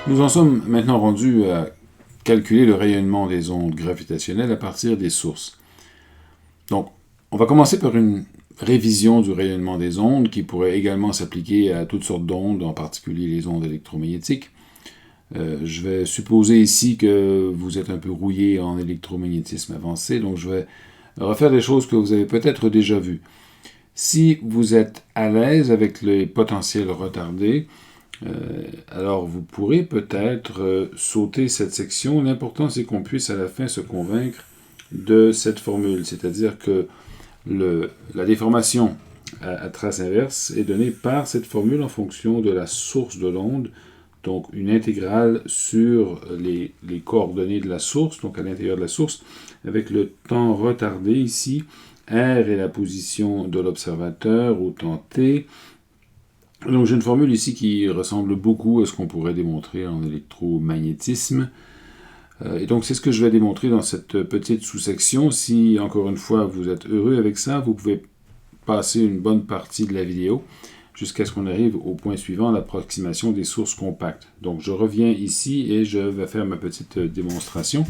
Nous en sommes maintenant rendus à calculer le rayonnement des ondes gravitationnelles à partir des sources. Donc, on va commencer par une révision du rayonnement des ondes qui pourrait également s'appliquer à toutes sortes d'ondes, en particulier les ondes électromagnétiques. Je vais supposer ici que vous êtes un peu rouillé en électromagnétisme avancé, donc je vais refaire des choses que vous avez peut-être déjà vues. Si vous êtes à l'aise avec les potentiels retardés, alors vous pourrez peut-être sauter cette section. L'important c'est qu'on puisse à la fin se convaincre de cette formule, c'est-à-dire que la déformation à trace inverse est donnée par cette formule en fonction de la source de l'onde, donc une intégrale sur les coordonnées de la source, donc à l'intérieur de la source, avec le temps retardé ici, R est la position de l'observateur au temps t. Donc j'ai une formule ici qui ressemble beaucoup à ce qu'on pourrait démontrer en électromagnétisme. Et donc c'est ce que je vais démontrer dans cette petite sous-section. Si, encore une fois, vous êtes heureux avec ça, vous pouvez passer une bonne partie de la vidéo jusqu'à ce qu'on arrive au point suivant, l'approximation des sources compactes. Donc je reviens ici et je vais faire ma petite démonstration.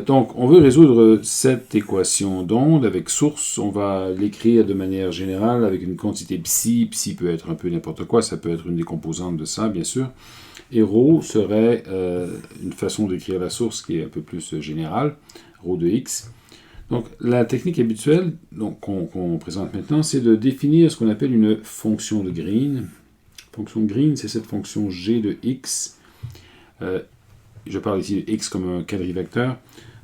Donc, on veut résoudre cette équation d'onde avec source. On va l'écrire de manière générale avec une quantité psi. Psi peut être un peu n'importe quoi, ça peut être une des composantes de ça, bien sûr. Et ρ serait une façon d'écrire la source qui est un peu plus générale, ρ de x. Donc, la technique habituelle qu'on présente maintenant, c'est de définir ce qu'on appelle une fonction de Green. Fonction de Green, c'est cette fonction g de x. Je parle ici de x comme un quadrivecteur,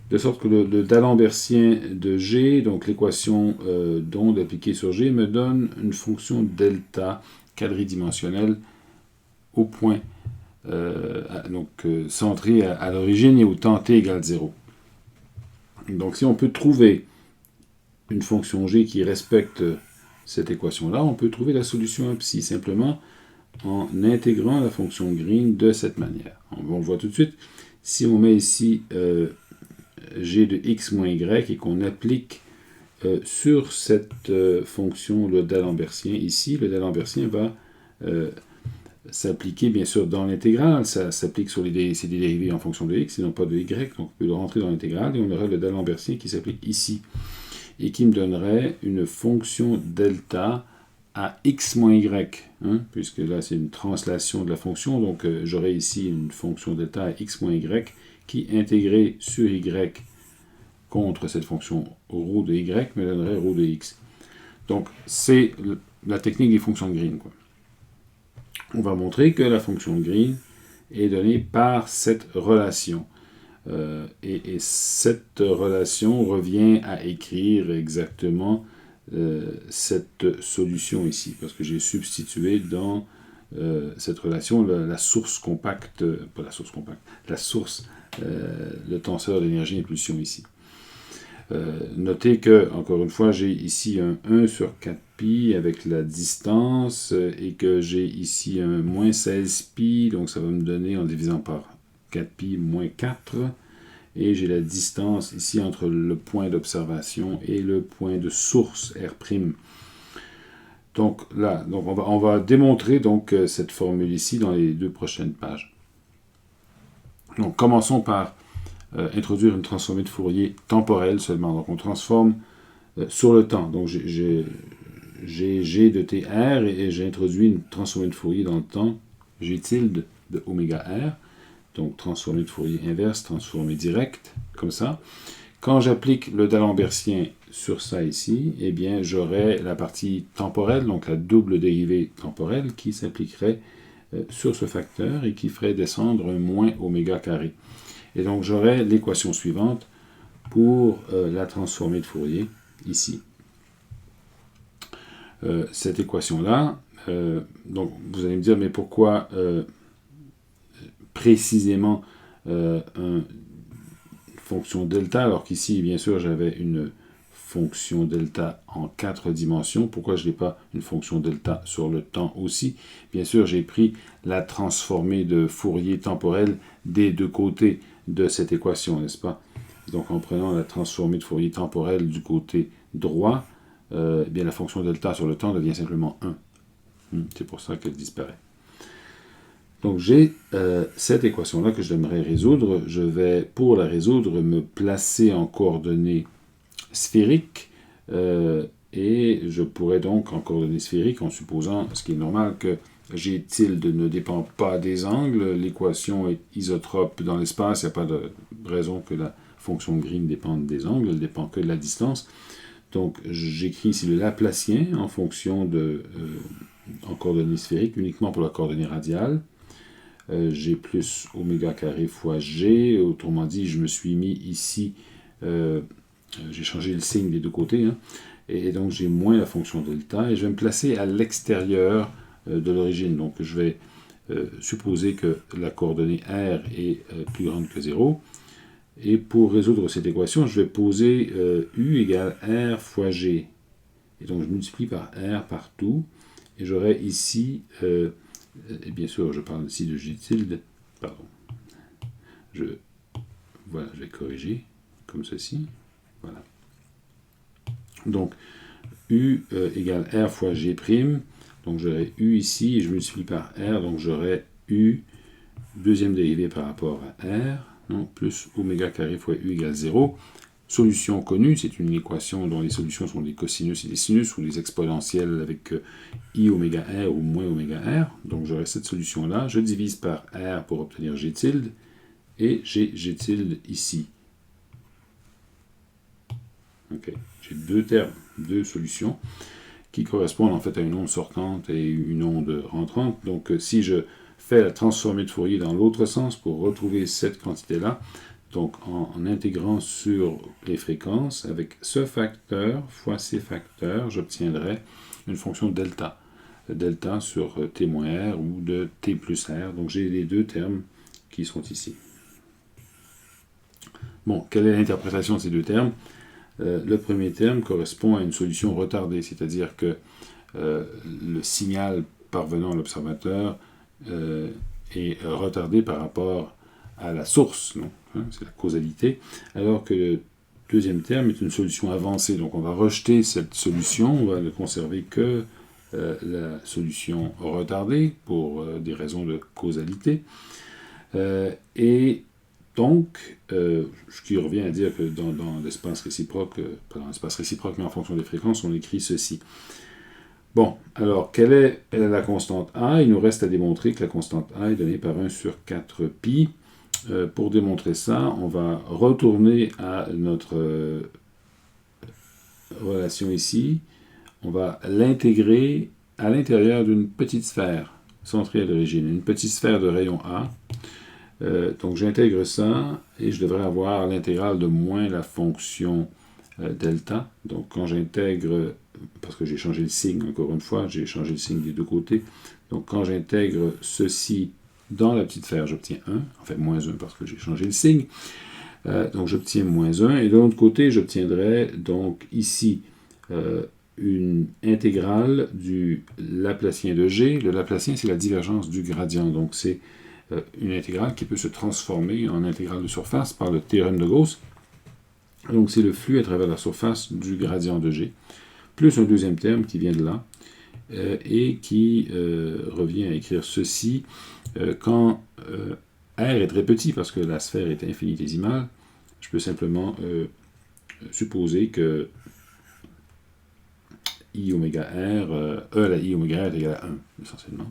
de sorte que le d'Alembertien de G, donc l'équation d'onde appliquée sur G, me donne une fonction delta quadridimensionnelle au point centré à l'origine et au temps t égale 0. Donc si on peut trouver une fonction G qui respecte cette équation-là, on peut trouver la solution à psi simplement en intégrant la fonction Green de cette manière. On le voit tout de suite. Si on met ici g de x moins y et qu'on applique sur cette fonction le d'Alembertien ici, le d'Alembertien va s'appliquer bien sûr dans l'intégrale. Ça s'applique sur c'est des dérivés en fonction de x et non pas de y, donc on peut le rentrer dans l'intégrale et on aura le d'Alembertien qui s'applique ici et qui me donnerait une fonction delta à x moins y, puisque là c'est une translation de la fonction, donc j'aurai ici une fonction delta à x moins y qui, intégrée sur y contre cette fonction ρ de y, me donnerait ρ de x. Donc c'est la technique des fonctions de Green, quoi. On va montrer que la fonction de Green est donnée par cette relation. Et cette relation revient à écrire exactement cette solution ici, parce que j'ai substitué dans cette relation la source compacte, pas la source compacte, la source, le tenseur d'énergie impulsion ici. Notez que, encore une fois, j'ai ici un 1 sur 4pi avec la distance et que j'ai ici un moins 16pi, donc ça va me donner en divisant par 4pi moins 4. Et j'ai la distance ici entre le point d'observation et le point de source R'. Donc là, on va démontrer donc cette formule ici dans les 2 prochaines pages. Donc commençons par introduire une transformée de Fourier temporelle seulement. Donc on transforme sur le temps. Donc j'ai g de tr et j'ai introduit une transformée de Fourier dans le temps, g tilde de oméga r. Donc transformée de Fourier inverse, transformée directe, comme ça. Quand j'applique le d'Alembertien sur ça ici, eh bien j'aurai la partie temporelle, donc la double dérivée temporelle, qui s'appliquerait sur ce facteur et qui ferait descendre un moins oméga carré. Et donc j'aurai l'équation suivante pour la transformée de Fourier, ici. Cette équation-là, donc vous allez me dire, mais pourquoi précisément une fonction delta, alors qu'ici, bien sûr, j'avais une fonction delta en 4 dimensions. Pourquoi je n'ai pas une fonction delta sur le temps aussi? Bien sûr, j'ai pris la transformée de Fourier temporelle des deux côtés de cette équation, n'est-ce pas? Donc, en prenant la transformée de Fourier temporelle du côté droit, eh bien, la fonction delta sur le temps devient simplement 1. C'est pour ça qu'elle disparaît. Donc j'ai cette équation-là que j'aimerais résoudre. Je vais, pour la résoudre, me placer en coordonnées sphériques. Et je pourrais donc, en coordonnées sphériques, en supposant, ce qui est normal, que G tilde ne dépend pas des angles, l'équation est isotrope dans l'espace, il n'y a pas de raison que la fonction de Green dépende des angles, elle ne dépend que de la distance. Donc j'écris ici le Laplacien en fonction de, en coordonnées sphériques, uniquement pour la coordonnée radiale. G plus oméga carré fois G, autrement dit, je me suis mis ici, j'ai changé le signe des deux côtés, hein, et donc j'ai moins la fonction delta, et je vais me placer à l'extérieur de l'origine. Donc je vais supposer que la coordonnée R est plus grande que 0. Et pour résoudre cette équation, je vais poser U égale R fois G. Et donc je multiplie par R partout. Et j'aurai ici, et bien sûr je parle ici de G tilde, pardon. Voilà, je vais corriger comme ceci. Voilà. Donc U égale R fois G'. Donc j'aurai U ici, et je multiplie par R, donc j'aurai U, deuxième dérivée par rapport à R, non, plus oméga carré fois U égale 0. Solution connue, c'est une équation dont les solutions sont des cosinus et des sinus, ou des exponentielles avec I oméga R ou moins oméga R. Donc j'aurai cette solution-là. Je divise par R pour obtenir G tilde, et j'ai G tilde ici. Okay. J'ai deux termes, deux solutions, qui correspondent en fait à une onde sortante et une onde rentrante. Donc si je fais la transformée de Fourier dans l'autre sens pour retrouver cette quantité-là, donc en intégrant sur les fréquences, avec ce facteur fois ces facteurs, j'obtiendrai une fonction delta. Delta sur t moins r ou de t plus r. Donc j'ai les deux termes qui sont ici. Bon, quelle est l'interprétation de ces deux termes? Le premier terme correspond à une solution retardée, c'est-à-dire que le signal parvenant à l'observateur est retardé par rapport à la source, hein, c'est la causalité, alors que le deuxième terme est une solution avancée. Donc on va rejeter cette solution, on va ne conserver que la solution retardée pour des raisons de causalité. Et donc, ce qui revient à dire que dans l'espace réciproque, pas dans l'espace réciproque, mais en fonction des fréquences, on écrit ceci. Bon, alors, quelle est la constante A? Il nous reste à démontrer que la constante A est donnée par 1 sur 4 pi. Pour démontrer ça, on va retourner à notre relation ici. On va l'intégrer à l'intérieur d'une petite sphère centrée à l'origine, une petite sphère de rayon A. Donc j'intègre ça et je devrais avoir l'intégrale de moins la fonction delta. Donc quand j'intègre, parce que j'ai changé le signe encore une fois, j'ai changé le signe des deux côtés. Donc quand j'intègre ceci dans la petite sphère, j'obtiens 1, en fait moins 1 parce que j'ai changé le signe. Donc j'obtiens moins 1 et de l'autre côté j'obtiendrai donc ici une intégrale du Laplacien de G. Le Laplacien c'est la divergence du gradient, donc c'est une intégrale qui peut se transformer en intégrale de surface par le théorème de Gauss. Donc c'est le flux à travers la surface du gradient de G, plus un deuxième terme qui vient de là, et qui revient à écrire ceci. Quand R est très petit, parce que la sphère est infinitésimale, je peux simplement supposer que I oméga R, la I oméga R est égale à 1, essentiellement.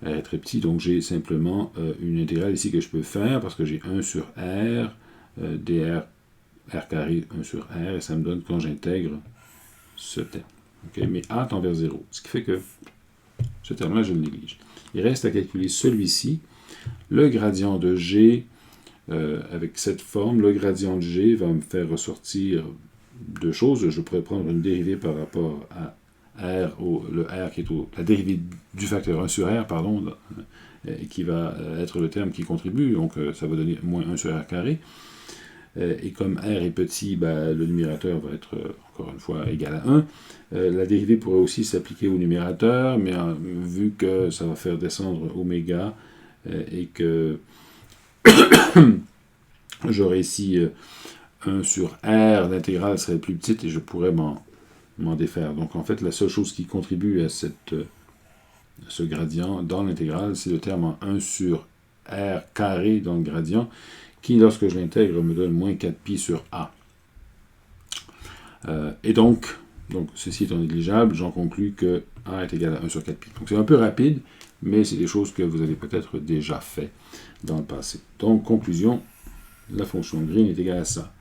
R est très petit, donc j'ai simplement une intégrale ici que je peux faire, parce que j'ai 1 sur R, dr, R carré 1 sur R, et ça me donne quand j'intègre ce terme. Okay? Mais A tend vers 0, ce qui fait que ce terme-là, je le néglige. Il reste à calculer celui-ci, le gradient de G, avec cette forme, le gradient de G va me faire ressortir deux choses. Je pourrais prendre une dérivée par rapport à R, le R qui est la dérivée du facteur 1 sur R, pardon, qui va être le terme qui contribue, donc ça va donner moins 1 sur R carré. Et comme R est petit, le numérateur va être, encore une fois, égal à 1. La dérivée pourrait aussi s'appliquer au numérateur, mais vu que ça va faire descendre oméga, et que j'aurai ici 1 sur R, l'intégrale serait plus petite et je pourrais m'en défaire. Donc en fait, la seule chose qui contribue à cette ce gradient dans l'intégrale, c'est le terme en 1 sur R carré dans le gradient, qui, lorsque je l'intègre, me donne moins 4pi sur A. Et donc, ceci étant négligeable, j'en conclus que A est égal à 1 sur 4pi. Donc c'est un peu rapide, mais c'est des choses que vous avez peut-être déjà fait dans le passé. Donc, conclusion, la fonction Green est égale à ça.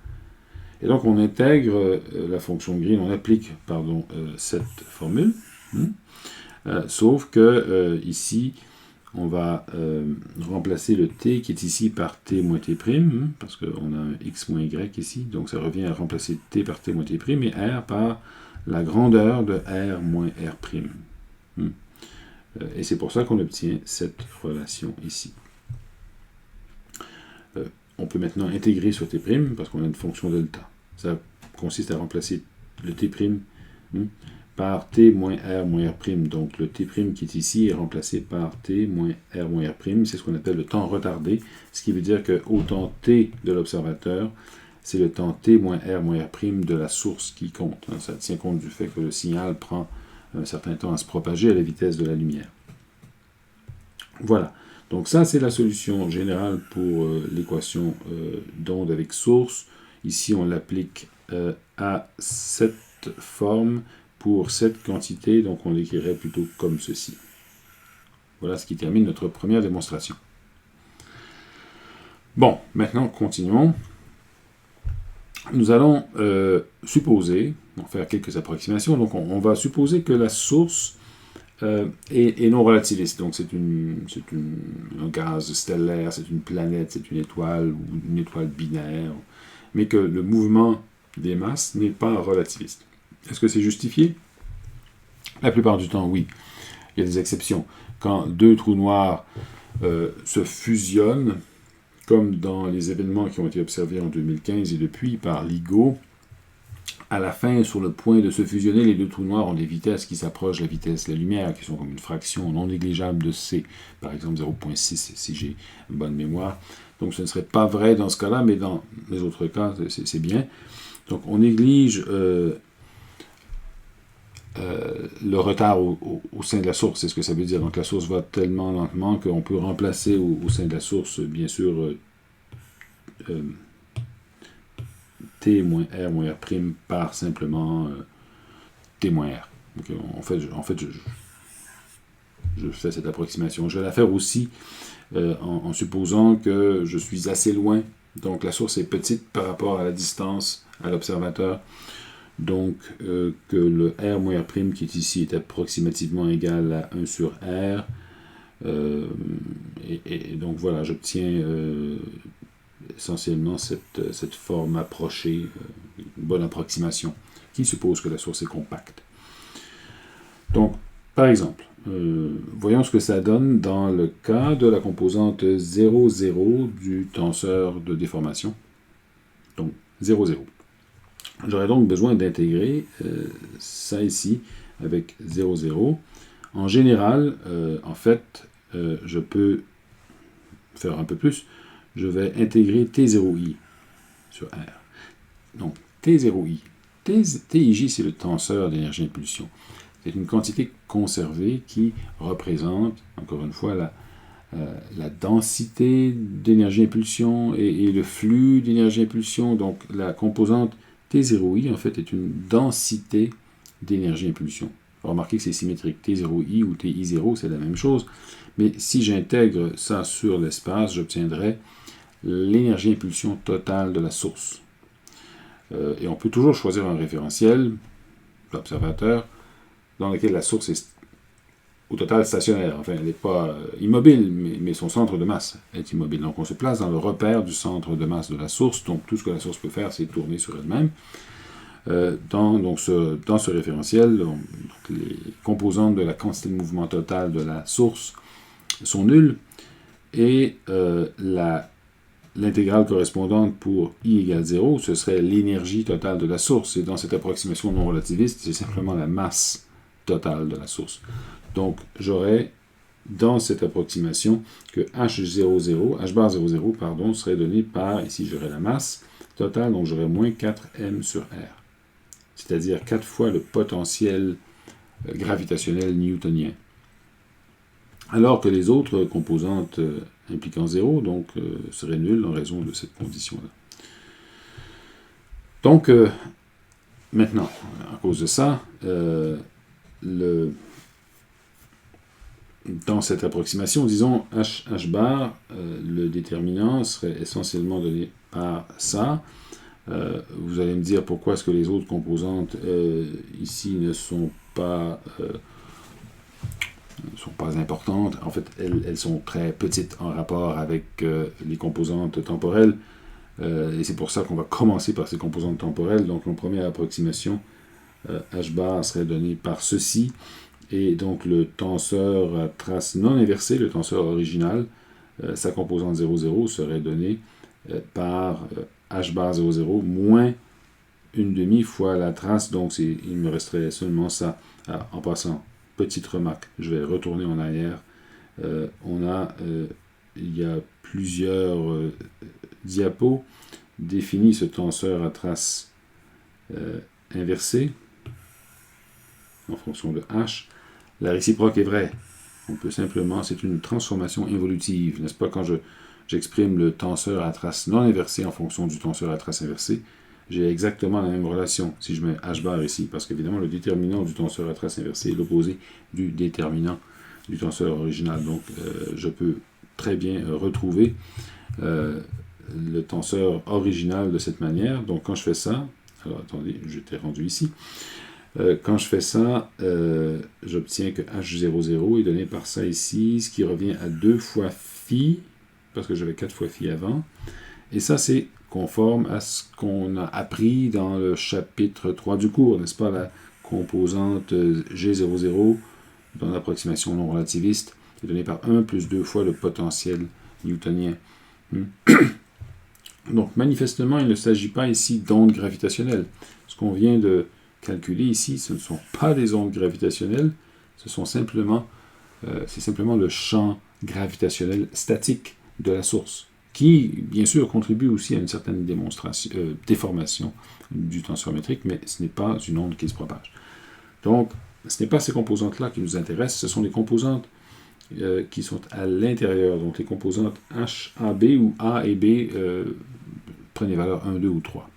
Et donc, on intègre la fonction Green, on applique, cette formule, sauf que ici, on va remplacer le t qui est ici par t moins t', parce qu'on a un x moins y ici, donc ça revient à remplacer t par t moins t', et r par la grandeur de r moins r'. Et c'est pour ça qu'on obtient cette relation ici. On peut maintenant intégrer sur t', parce qu'on a une fonction delta. Ça consiste à remplacer le t' par t moins r moins r'. Donc le t' qui est ici est remplacé par t moins r moins r'. C'est ce qu'on appelle le temps retardé, ce qui veut dire qu'au temps t de l'observateur, c'est le temps t moins r moins r' de la source qui compte. Ça tient compte du fait que le signal prend un certain temps à se propager à la vitesse de la lumière. Voilà. Donc ça, c'est la solution générale pour l'équation d'onde avec source. Ici, on l'applique à cette forme pour cette quantité, donc on l'écrirait plutôt comme ceci. Voilà ce qui termine notre première démonstration. Bon, maintenant, continuons. Nous allons supposer, on va faire quelques approximations, donc on va supposer que la source est non relativiste. Donc c'est un gaz stellaire, c'est une planète, c'est une étoile ou une étoile binaire, mais que le mouvement des masses n'est pas relativiste. Est-ce que c'est justifié? La plupart du temps, oui. Il y a des exceptions. Quand deux trous noirs se fusionnent, comme dans les événements qui ont été observés en 2015 et depuis par LIGO, à la fin, sur le point de se fusionner, les deux trous noirs ont des vitesses qui s'approchent de la vitesse de la lumière, qui sont comme une fraction non négligeable de c, par exemple 0,6 si j'ai une bonne mémoire. Donc ce ne serait pas vrai dans ce cas-là, mais dans les autres cas, c'est bien. Donc on néglige le retard au sein de la source, c'est ce que ça veut dire. Donc la source va tellement lentement qu'on peut remplacer au sein de la source, bien sûr, t moins r moins r' par simplement t moins r. Donc, en fait, je fais cette approximation. Je vais la faire aussi en supposant que je suis assez loin. Donc la source est petite par rapport à la distance à l'observateur. Donc que le r moins r' qui est ici est approximativement égal à 1 sur r. Et donc voilà, j'obtiens essentiellement cette forme approchée, une bonne approximation, qui suppose que la source est compacte. Donc, par exemple, voyons ce que ça donne dans le cas de la composante 0, 0 du tenseur de déformation. Donc, 0, 0. J'aurais donc besoin d'intégrer ça ici avec 0, 0. En général, en fait, je peux faire un peu plus. Je vais intégrer T0i sur R. Donc, T0i. Tij, c'est le tenseur d'énergie-impulsion. C'est une quantité conservée qui représente, encore une fois, la densité d'énergie-impulsion et le flux d'énergie-impulsion. Donc, la composante T0i, en fait, est une densité d'énergie-impulsion. Remarquez que c'est symétrique. T0i ou Ti0, c'est la même chose. Mais si j'intègre ça sur l'espace, j'obtiendrai l'énergie-impulsion totale de la source. Et on peut toujours choisir un référentiel, l'observateur, dans lequel la source est au total stationnaire. Enfin, elle n'est pas immobile, mais son centre de masse est immobile. Donc on se place dans le repère du centre de masse de la source. Donc tout ce que la source peut faire, c'est tourner sur elle-même. Dans ce référentiel, donc, les composantes de la quantité de mouvement totale de la source sont nulles. Et l'intégrale correspondante pour i égale 0, ce serait l'énergie totale de la source. Et dans cette approximation non relativiste, c'est simplement la masse totale de la source. Donc, j'aurais dans cette approximation que h bar 00, serait donné par, ici j'aurais la masse totale, donc j'aurais moins 4m sur r. C'est-à-dire 4 fois le potentiel gravitationnel newtonien. alors que les autres composantes impliquant 0 donc, seraient nulles en raison de cette condition-là. Donc, maintenant, à cause de ça, dans cette approximation, disons h bar, le déterminant serait essentiellement donné par ça. Vous allez me dire pourquoi est-ce que les autres composantes ici ne sont pas importantes. En fait, elles sont très petites en rapport avec les composantes temporelles. Et c'est pour ça qu'on va commencer par ces composantes temporelles. Donc, en première approximation, h bar serait donné par ceci. Et donc, le tenseur à trace non inversée, le tenseur original, sa composante 0,0 serait donné par h bar 0,0 moins une demi fois la trace. Donc, il me resterait seulement ça. Alors, en passant, petite remarque, je vais retourner en arrière. Il y a plusieurs diapos définit ce tenseur à trace inversée en fonction de h. La réciproque est vraie. On peut simplement, c'est une transformation involutive, n'est-ce pas? Quand j'exprime le tenseur à trace non inversée en fonction du tenseur à trace inversée, j'ai exactement la même relation si je mets h bar ici, parce qu'évidemment le déterminant du tenseur à trace inversée est l'opposé du déterminant du tenseur original. Donc je peux très bien retrouver le tenseur original de cette manière. Donc quand je fais ça, alors attendez, j'étais rendu ici. Quand je fais ça, j'obtiens que h00 est donné par ça ici, ce qui revient à 2 fois phi, parce que j'avais 4 fois phi avant. Et ça, c'est conforme à ce qu'on a appris dans le chapitre 3 du cours, n'est-ce pas? La composante G00 dans l'approximation non relativiste est donnée par 1 plus 2 fois le potentiel newtonien. Donc, manifestement, il ne s'agit pas ici d'ondes gravitationnelles. Ce qu'on vient de calculer ici, ce ne sont pas des ondes gravitationnelles, c'est simplement le champ gravitationnel statique de la source, qui, bien sûr, contribue aussi à une certaine déformation du tenseur métrique, mais ce n'est pas une onde qui se propage. Donc, ce n'est pas ces composantes-là qui nous intéressent, ce sont les composantes qui sont à l'intérieur, donc les composantes H, A, B, où A et B prennent les valeurs 1, 2 ou 3.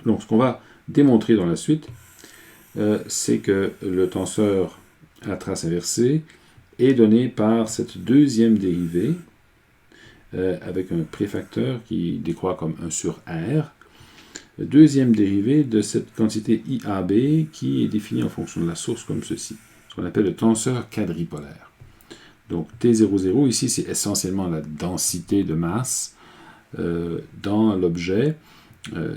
Donc, ce qu'on va démontrer dans la suite, c'est que le tenseur à trace inversée est donné par cette deuxième dérivée avec un préfacteur qui décroît comme 1 sur R. Deuxième dérivée de cette quantité IAB qui est définie en fonction de la source comme ceci, ce qu'on appelle le tenseur quadripolaire. Donc T00 ici, c'est essentiellement la densité de masse dans l'objet.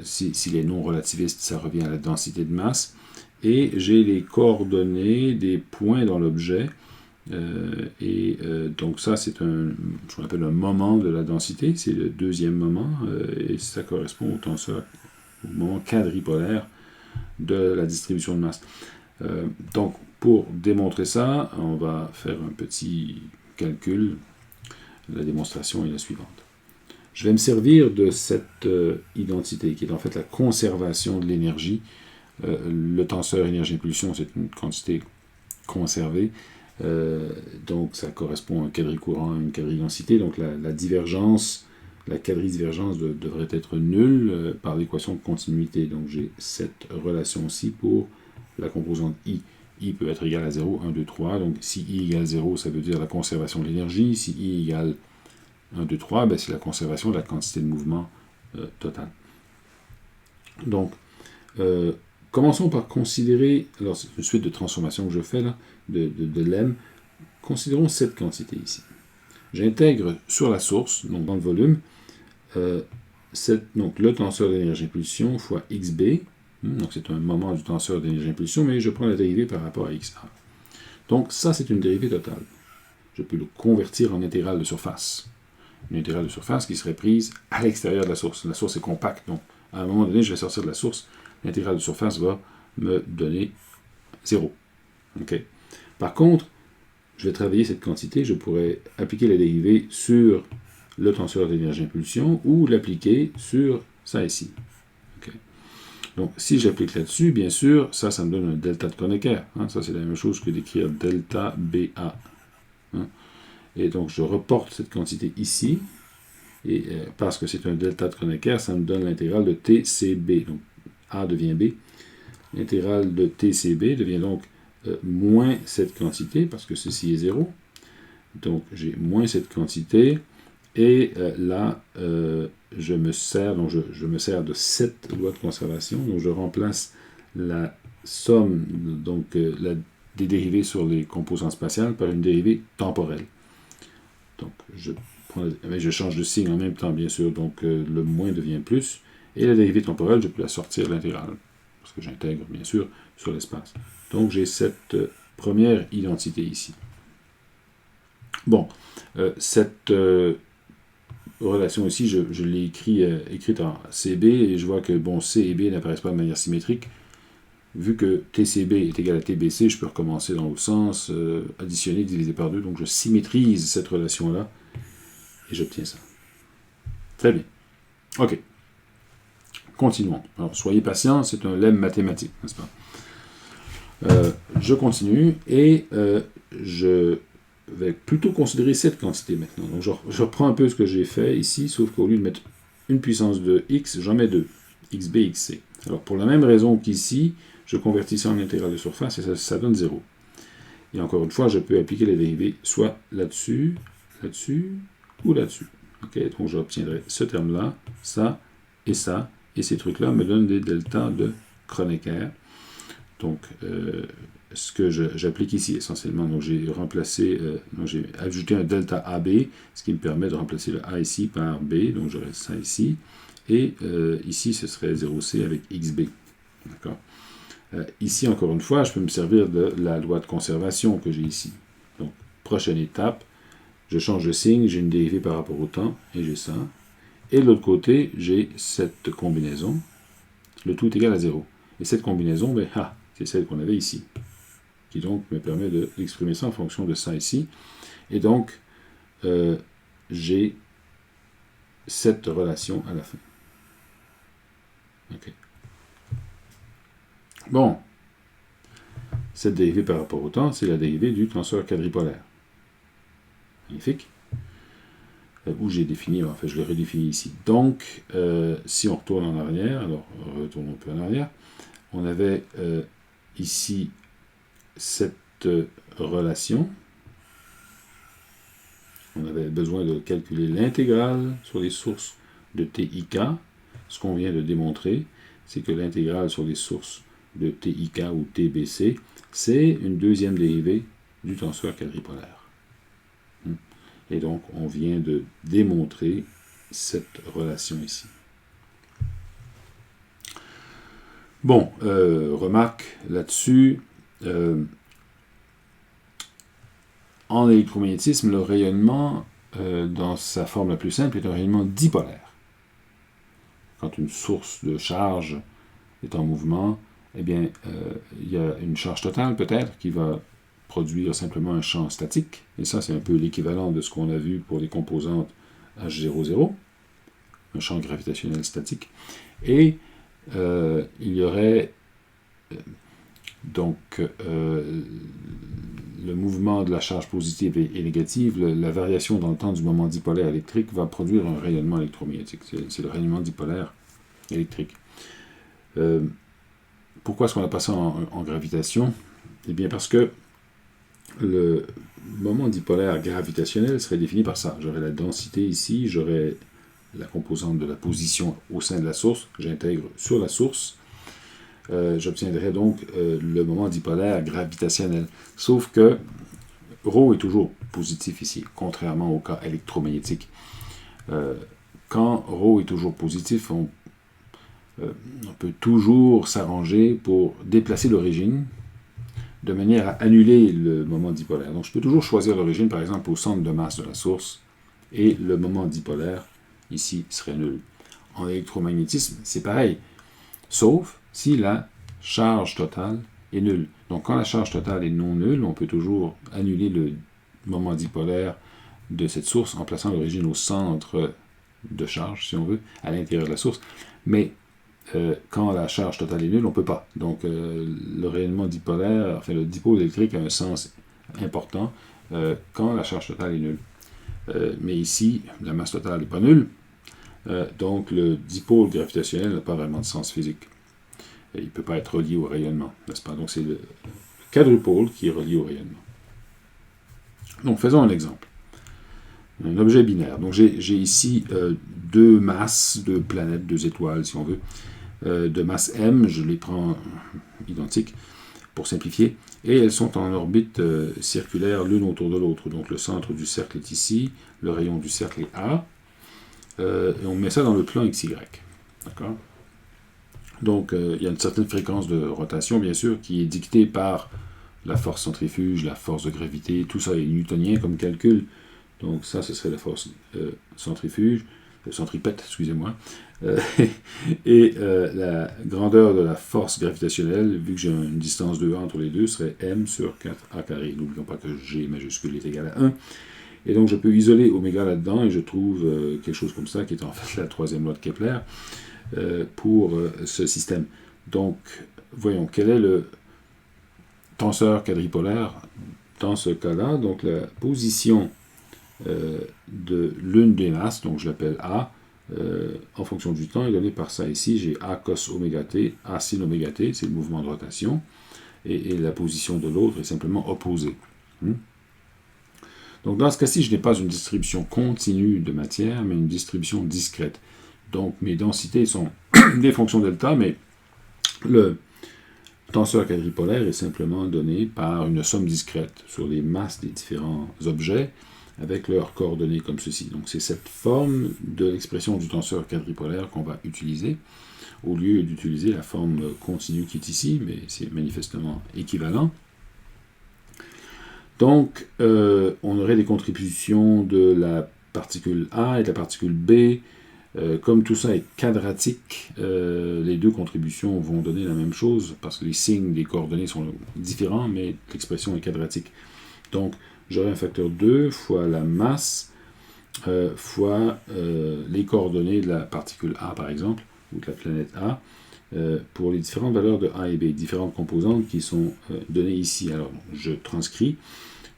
S'il est non relativiste, ça revient à la densité de masse. Et j'ai les coordonnées des points dans l'objet. Donc ça, c'est ce qu'on appelle un moment de la densité. C'est le deuxième moment. Et ça correspond au moment quadripolaire de la distribution de masse. Donc, pour démontrer ça, on va faire un petit calcul. La démonstration est la suivante. Je vais me servir de cette identité, qui est en fait la conservation de l'énergie. Le tenseur énergie-impulsion, c'est une quantité conservée. Donc, ça correspond à un quadricourant, à une quadridensité. Donc, la divergence, la quadridivergence devrait être nulle par l'équation de continuité. Donc, j'ai cette relation-ci pour la composante I. I peut être égal à 0, 1, 2, 3. Donc, si I égale 0, ça veut dire la conservation de l'énergie. Si I égale 1, 2, 3, c'est la conservation de la quantité de mouvement totale. Donc, commençons par considérer, alors c'est une suite de transformations que je fais là, de Lem. Considérons cette quantité ici. J'intègre sur la source, donc dans le volume, donc le tenseur d'énergie-impulsion fois XB. Donc c'est un moment du tenseur d'énergie-impulsion, mais je prends la dérivée par rapport à XA. Donc ça, c'est une dérivée totale. Je peux le convertir en intégrale de surface. Une intégrale de surface qui serait prise à l'extérieur de la source. La source est compacte, donc à un moment donné, je vais sortir de la source. L'intégrale de surface va me donner 0. Okay. Par contre, je vais travailler cette quantité, je pourrais appliquer la dérivée sur le tenseur d'énergie-impulsion ou l'appliquer sur ça ici. Okay. Donc, si j'applique là-dessus, bien sûr, ça me donne un delta de Kronecker. Ça, c'est la même chose que d'écrire delta BA Hein. Et donc, je reporte cette quantité ici. Et parce que c'est un delta de Kronecker, ça me donne l'intégrale de TCB. Donc, A devient B. L'intégrale de TCB devient donc moins cette quantité, parce que ceci est 0. Donc, j'ai moins cette quantité. Et là, je me sers de cette loi de conservation. Donc, je remplace la somme des dérivées sur les composants spatiales par une dérivée temporelle. Donc, je change de signe en même temps, bien sûr. Donc, le moins devient plus. Et la dérivée temporelle, je peux la sortir de l'intégrale. Parce que j'intègre, bien sûr, sur l'espace. Donc, j'ai cette première identité ici. Bon, cette relation ici, je l'ai écrite en CB, et je vois que, bon, C et B n'apparaissent pas de manière symétrique. Vu que TCB est égal à TBC, je peux recommencer dans l'autre sens, additionner, diviser par 2, donc je symétrise cette relation-là, et j'obtiens ça. Très bien. OK. Continuons. Alors, soyez patients, c'est un lemme mathématique, n'est-ce pas? Je continue, et je vais plutôt considérer cette quantité maintenant. Donc, je reprends un peu ce que j'ai fait ici, sauf qu'au lieu de mettre une puissance de x, j'en mets 2, xb, xc. Alors, pour la même raison qu'ici, je convertis ça en intégrale de surface, et ça donne 0. Et encore une fois, je peux appliquer les dérivées soit là-dessus, ou là-dessus. Okay? Donc, j'obtiendrai ce terme-là, ça, et ces trucs-là me donnent des deltas de Kronecker. Donc, ce que j'applique ici essentiellement, donc j'ai j'ai ajouté un delta AB, ce qui me permet de remplacer le A ici par B, donc j'aurai ça ici, et ici ce serait 0C avec XB. D'accord? Ici, encore une fois, je peux me servir de la loi de conservation que j'ai ici. Donc, prochaine étape, je change de signe, j'ai une dérivée par rapport au temps, et j'ai ça. Et de l'autre côté, j'ai cette combinaison, le tout est égal à 0. Et cette combinaison, c'est celle qu'on avait ici, qui donc me permet d'exprimer ça en fonction de ça ici. Et donc, j'ai cette relation à la fin. OK. Bon, cette dérivée par rapport au temps, c'est la dérivée du tenseur quadripolaire. Magnifique. Où j'ai défini, je le redéfinis ici. Donc, si on retourne en arrière, alors retournons un peu en arrière, on avait ici cette relation. On avait besoin de calculer l'intégrale sur les sources de TIK. Ce qu'on vient de démontrer, c'est que l'intégrale sur les sources de TIK ou TBC, c'est une deuxième dérivée du tenseur quadripolaire. Et donc, on vient de démontrer cette relation ici. Bon, remarque là-dessus, en électromagnétisme, le rayonnement, dans sa forme la plus simple, est un rayonnement dipolaire. Quand une source de charge est en mouvement, eh bien, il y a une charge totale peut-être qui va produire simplement un champ statique. Et ça, c'est un peu l'équivalent de ce qu'on a vu pour les composantes H00, un champ gravitationnel statique. Et il y aurait donc le mouvement de la charge positive et négative, la variation dans le temps du moment dipolaire électrique va produire un rayonnement électromagnétique. C'est le rayonnement dipolaire électrique. Pourquoi est-ce qu'on a passé en gravitation? Eh bien parce que le moment dipolaire gravitationnel serait défini par ça. J'aurais la densité ici, j'aurais la composante de la position au sein de la source, j'intègre sur la source, j'obtiendrai donc le moment dipolaire gravitationnel. Sauf que ρ est toujours positif ici, contrairement au cas électromagnétique. Quand ρ est toujours positif, on peut toujours s'arranger pour déplacer l'origine de manière à annuler le moment dipolaire. Donc je peux toujours choisir l'origine, par exemple, au centre de masse de la source, et le moment dipolaire, ici, serait nul. En électromagnétisme, c'est pareil, sauf si la charge totale est nulle. Donc quand la charge totale est non nulle, on peut toujours annuler le moment dipolaire de cette source en plaçant l'origine au centre de charge, si on veut, à l'intérieur de la source. Mais quand la charge totale est nulle, on ne peut pas. Donc le rayonnement dipolaire, le dipôle électrique a un sens important quand la charge totale est nulle. Mais ici, la masse totale n'est pas nulle, donc le dipôle gravitationnel n'a pas vraiment de sens physique. Et il ne peut pas être relié au rayonnement, n'est-ce pas? Donc c'est le quadrupôle qui est relié au rayonnement. Donc faisons un exemple. Un objet binaire. Donc j'ai ici deux masses de planètes, deux étoiles si on veut, de masse m, je les prends identiques pour simplifier, et elles sont en orbite circulaire l'une autour de l'autre. Donc le centre du cercle est ici, le rayon du cercle est A, et on met ça dans le plan XY. D'accord? Donc il y a une certaine fréquence de rotation, bien sûr, qui est dictée par la force centrifuge, la force de gravité, tout ça est newtonien comme calcul. Donc ça, ce serait la force centrifuge, centripète, excusez-moi. Et la grandeur de la force gravitationnelle, vu que j'ai une distance de 1 entre les deux, serait m sur 4a carré. N'oublions pas que g majuscule est égal à 1. Et donc je peux isoler oméga là-dedans, et je trouve quelque chose comme ça, qui est en fait la troisième loi de Kepler, pour ce système. Donc, voyons, quel est le tenseur quadripolaire dans ce cas-là? Donc la position de l'une des masses, donc je l'appelle A, en fonction du temps, est donnée par ça ici. J'ai A cos oméga t, A sin oméga t, c'est le mouvement de rotation, et la position de l'autre est simplement opposée. Donc dans ce cas-ci, je n'ai pas une distribution continue de matière, mais une distribution discrète. Donc mes densités sont des fonctions delta, mais le tenseur quadripolaire est simplement donné par une somme discrète sur les masses des différents objets avec leurs coordonnées comme ceci. Donc c'est cette forme de l'expression du tenseur quadripolaire qu'on va utiliser au lieu d'utiliser la forme continue qui est ici, mais c'est manifestement équivalent. Donc on aurait des contributions de la particule A et de la particule B. Comme tout ça est quadratique, les deux contributions vont donner la même chose parce que les signes des coordonnées sont différents, mais l'expression est quadratique. Donc, j'aurai un facteur 2 fois la masse fois les coordonnées de la particule A, par exemple, ou de la planète A, pour les différentes valeurs de A et B, différentes composantes qui sont données ici. Alors, je transcris,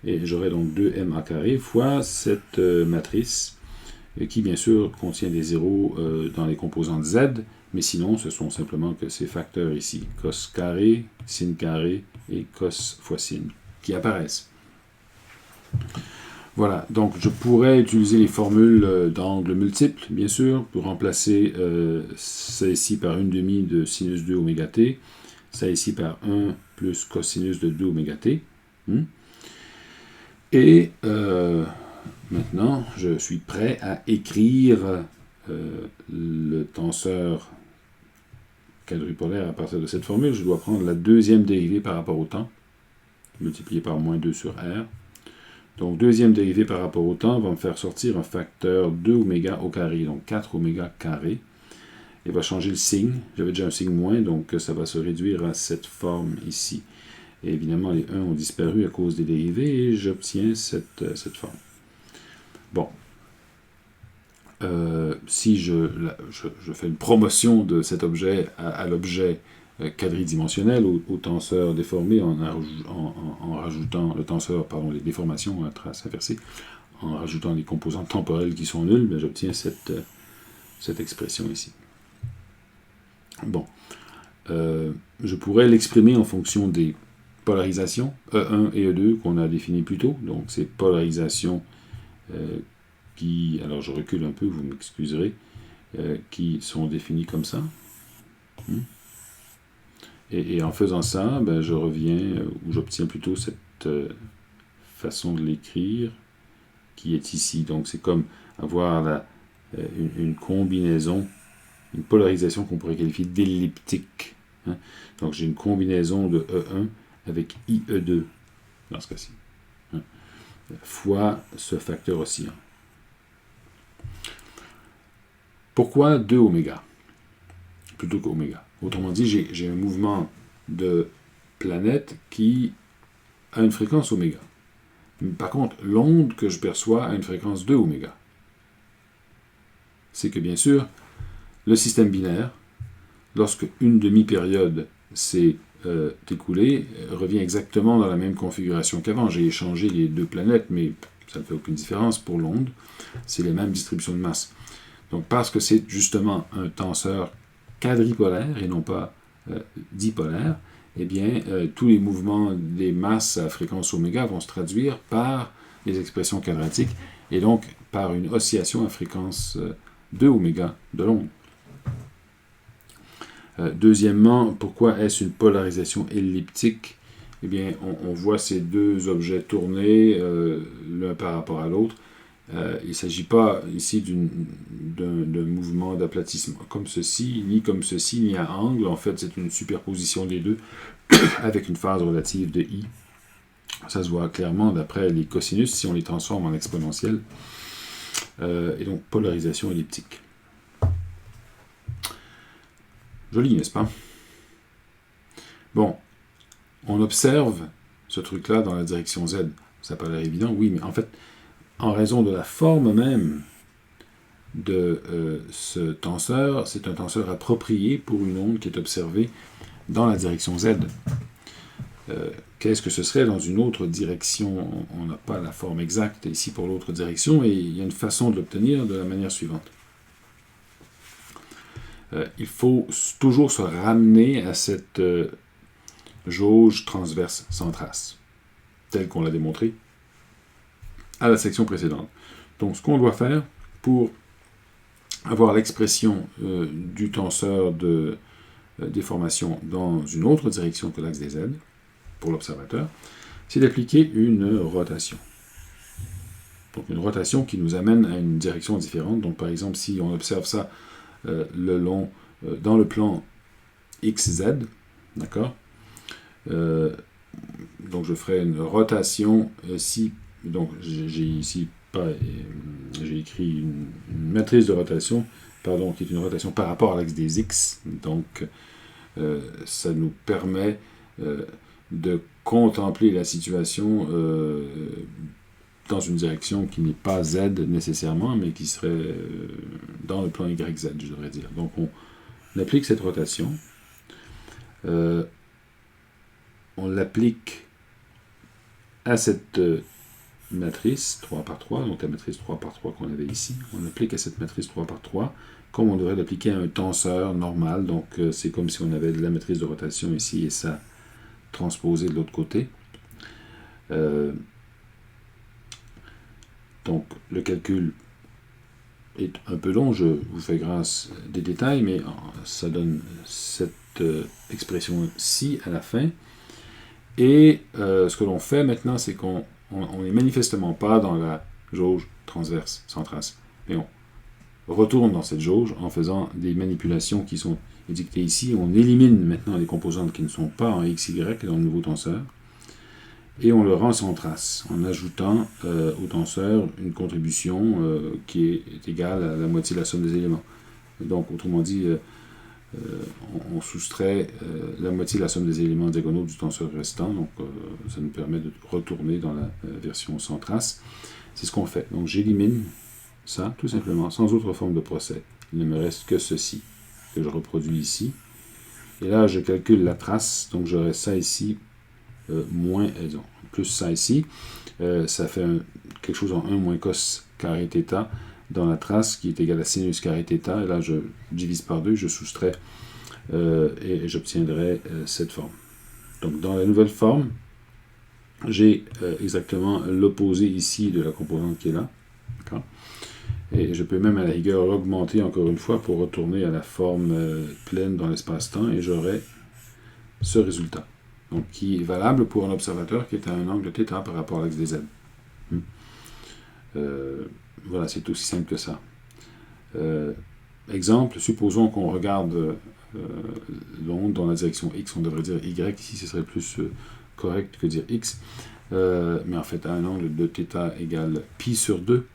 et j'aurai donc 2ma carré fois cette matrice, qui bien sûr contient des zéros dans les composantes z, mais sinon ce sont simplement que ces facteurs ici, cos carré, sin carré et cos fois sin, qui apparaissent. Voilà, donc je pourrais utiliser les formules d'angle multiples, bien sûr, pour remplacer ça ici par 1/2 de sinus 2 oméga t, ça ici par 1 plus cosinus de 2 oméga t. Et maintenant, je suis prêt à écrire le tenseur quadrupolaire à partir de cette formule. Je dois prendre la deuxième dérivée par rapport au temps, multiplié par moins 2 sur r. Donc, deuxième dérivée par rapport au temps va me faire sortir un facteur 2 oméga au carré, donc 4 oméga carré. Et va changer le signe. J'avais déjà un signe moins, donc ça va se réduire à cette forme ici. Et évidemment, les 1 ont disparu à cause des dérivées, et j'obtiens cette forme. Bon. Si je fais une promotion de cet objet à l'objet quadridimensionnel, au tenseur déformé, en rajoutant le tenseur, pardon, les déformations à trace inversée, en rajoutant les composantes temporelles qui sont nulles, ben, j'obtiens cette expression ici. Bon. Je pourrais l'exprimer en fonction des polarisations, E1 et E2 qu'on a définies plus tôt, donc ces polarisations qui, alors je recule un peu, vous m'excuserez, qui sont définies comme ça. Et en faisant ça, ben, je reviens, ou j'obtiens plutôt cette façon de l'écrire qui est ici. Donc c'est comme avoir une combinaison, une polarisation qu'on pourrait qualifier d'elliptique. Donc j'ai une combinaison de E1 avec IE2, dans ce cas-ci, fois ce facteur oscillant. Pourquoi 2 oméga plutôt qu'oméga? Autrement dit, j'ai un mouvement de planète qui a une fréquence oméga. Par contre, l'onde que je perçois a une fréquence 2 oméga. C'est que, bien sûr, le système binaire, lorsque une demi-période, c'est écoulé revient exactement dans la même configuration qu'avant. J'ai échangé les deux planètes, mais ça ne fait aucune différence pour l'onde. C'est les mêmes distributions de masse. Donc parce que c'est justement un tenseur quadripolaire et non pas dipolaire, eh bien, tous les mouvements des masses à fréquence oméga vont se traduire par les expressions quadratiques et donc par une oscillation à fréquence de oméga de l'onde. Deuxièmement, pourquoi est-ce une polarisation elliptique? Eh bien, on voit ces deux objets tourner l'un par rapport à l'autre. Il ne s'agit pas ici d'un mouvement d'aplatissement comme ceci, ni à angle. En fait, c'est une superposition des deux avec une phase relative de i. Ça se voit clairement d'après les cosinus si on les transforme en exponentielle. Et donc, polarisation elliptique. Joli, n'est-ce pas? Bon, on observe ce truc-là dans la direction Z. Ça paraît évident, oui, mais en fait, en raison de la forme même de ce tenseur, c'est un tenseur approprié pour une onde qui est observée dans la direction Z. Qu'est-ce que ce serait dans une autre direction? On n'a pas la forme exacte ici pour l'autre direction, et il y a une façon de l'obtenir de la manière suivante. Il faut toujours se ramener à cette jauge transverse sans trace, telle qu'on l'a démontré à la section précédente. Donc, ce qu'on doit faire pour avoir l'expression du tenseur de déformation dans une autre direction que l'axe des Z, pour l'observateur, c'est d'appliquer une rotation. Donc, une rotation qui nous amène à une direction différente. Donc, par exemple, si on observe ça dans le plan XZ, d'accord? Donc, je ferai une rotation si. Donc, j'ai ici j'ai écrit une matrice de rotation, pardon, qui est une rotation par rapport à l'axe des X. Donc, ça nous permet de contempler la situation dans une direction qui n'est pas Z nécessairement, mais qui serait dans le plan YZ, je devrais dire. Donc, on applique cette rotation. On l'applique à cette matrice 3 par 3, donc la matrice 3 par 3 qu'on avait ici. On l'applique à cette matrice 3 par 3, comme on devrait l'appliquer à un tenseur normal. Donc, c'est comme si on avait de la matrice de rotation ici et ça transposé de l'autre côté. Donc, le calcul est un peu long, je vous fais grâce des détails, mais ça donne cette expression-ci à la fin. Et ce que l'on fait maintenant, c'est qu'on n'est manifestement pas dans la jauge transverse sans trace. Mais on retourne dans cette jauge en faisant des manipulations qui sont édictées ici. On élimine maintenant les composantes qui ne sont pas en XY dans le nouveau tenseur. Et on le rend sans trace, en ajoutant au tenseur une contribution qui est égale à la moitié de la somme des éléments. Donc, autrement dit, on soustrait la moitié de la somme des éléments diagonaux du tenseur restant. Donc, ça nous permet de retourner dans la version sans trace. C'est ce qu'on fait. Donc, j'élimine ça, tout simplement, sans autre forme de procès. Il ne me reste que ceci, que je reproduis ici. Et là, je calcule la trace. Donc, j'aurai ça ici, moins, plus ça ici, ça fait quelque chose en 1 moins cos carré θ dans la trace qui est égale à sinus carré θ, et là je divise par 2, je soustrais et j'obtiendrai cette forme. Donc dans la nouvelle forme, j'ai exactement l'opposé ici de la composante qui est là, d'accord? Et je peux même à la rigueur l'augmenter encore une fois pour retourner à la forme pleine dans l'espace-temps, et j'aurai ce résultat. Donc, qui est valable pour un observateur qui est à un angle θ par rapport à l'axe des Z. Voilà, c'est aussi simple que ça. Exemple, supposons qu'on regarde l'onde dans la direction X, on devrait dire Y, ici ce serait plus correct que dire X, mais en fait à un angle de θ égale pi sur 2,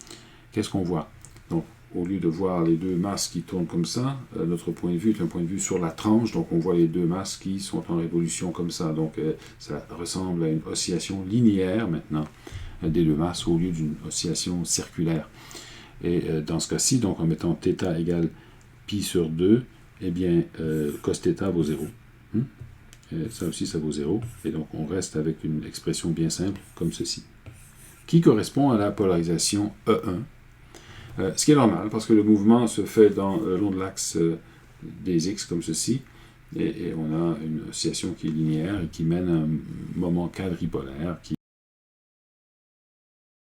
qu'est-ce qu'on voit? Donc, au lieu de voir les deux masses qui tournent comme ça, notre point de vue est un point de vue sur la tranche, donc on voit les deux masses qui sont en révolution comme ça. Donc ça ressemble à une oscillation linéaire maintenant des deux masses au lieu d'une oscillation circulaire. Et dans ce cas-ci, donc en mettant θ égale pi sur 2, eh bien cos θ vaut 0. Et ça aussi, ça vaut 0. Et donc, on reste avec une expression bien simple, comme ceci, qui correspond à la polarisation E1. Ce qui est normal, parce que le mouvement se fait le long de l'axe des X, comme ceci, et on a une oscillation qui est linéaire et qui mène à un moment quadripolaire qui